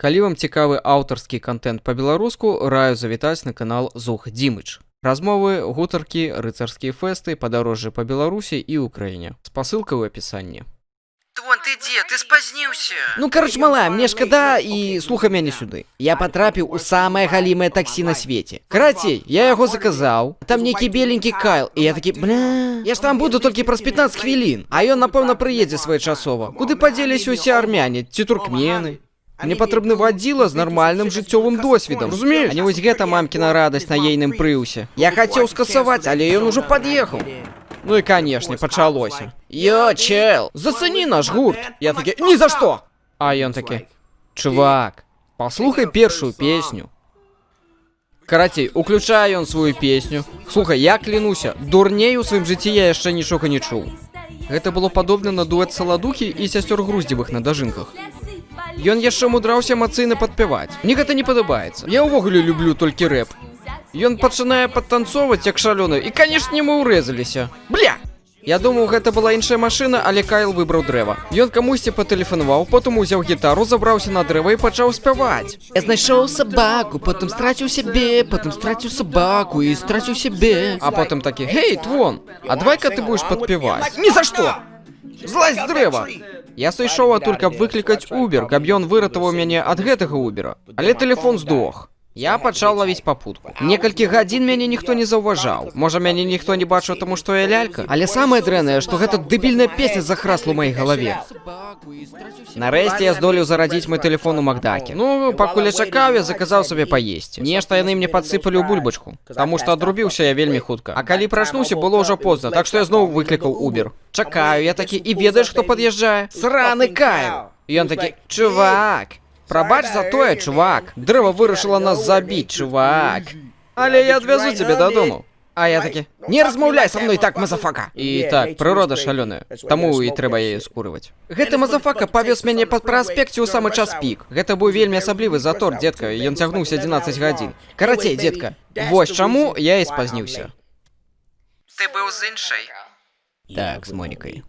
Калі вам цікавы аўтарскі контент па-беларуску, раю завітаць на канал Зух Димыч. Размовы, гутаркі, рыцарскія фэсты, падарожжы па Беларусі і ўкраіне. Спасылка ў апісанні. Твон, ты дзе? Ты спазніўся. Ну, кароче, малая, мне шкада, і слухай мяне сюды. Я патрапіў у самае галімае таксі на свеце. Карацей, я яго заказаў, там нейкі беленькі Кайл, і я такі, бля, я ж там буду толькі праз 15 хвілін, а ён, напэўна, прыедзе своечасова. Куды падзеліся ўсе армяне, ці туркмены? Мне патрэбны вадзіла з нармальным жыццёвым досведам, разумееш? А не вось гэта мамкіна радасць на ейным прыўсе. Я хацеў скасаваць, але ён ужо пад'ехаў. Ну і, канешне, пачалося. Йо, чел, зацэні наш гурт. Я такі, ні за што. А ён такі, чувак, паслухай першую песню. Карацей, уключае ён сваю песню. Слухай, я клянуся, дурней у сваім жыцці я яшчэ нічога не чуў. Гэта было падобна на дуэт Саладухі і сясцёр Груздзевых на дажынках. Ён яшчэ мудраўся эмацыйна падпяваць. Мне гэта не падабаецца. Я ўвогуле люблю толькі рэп. Ён пачынае падтанцоўваць як шалёны, і, канешне, мы ўрэзаліся. Бля! Я думаў, гэта была іншая машына, але Кайл выбраў дрэва. Ён камусьці патэлефанаваў, потым узяў гітару, забраўся на дрэва і пачаў спяваць. Я знайшоў сабаку, потым страціў сябе, потым страціў сабаку і страціў сябе. А потым такі, гей, Твон, а давай-ка ты будзеш падпяваць. Ні за што! Злазь з дрэва! Я сышоў адтуль, каб выклікаць Убер, каб ён выратаваў мяне ад гэтага Убера. Але тэлефон здох. Я пачаў лавіць папутку. Некалькі гадзін мяне ніхто не заўважаў. Можа, мяне ніхто не бачыў, таму што я лялька. Але самае дрэннае, што гэта дэбільная песня захрасла ў маёй галаве. Нарэшце я здолеў зарадзіць мой тэлефон у Макдаке. Ну, пакуль я чакаў, я заказаў сабе паесці. Нешта яны мне падсыпалі ў бульбачку, таму што адрубіўся я вельмі хутка. А калі прачнуўся, было ўжо позна, так што я зноў выклікаў Убер. Чакаю, я такі, і ведаеш, хто пад'язджае? Сраны Кайл! Ён такі, чувак! Прабач за тое, чувак. Дрэва вырашыла нас забіць, чувак. Але я адвязу цябе дадому. А я такі, не размаўляй са мной так, мазафака. І так, прырода шалёная, таму і трэба яе скурываць. Гэты мазафака павёз мяне пад праспекце ў самы час пік. Гэта быў вельмі асаблівы затор, дзедка, ён цягнуўся 11 гадзін. Карацей, дзедка, вось чаму я і спазніўся. Ты быў з іншай? Так, з Монікай.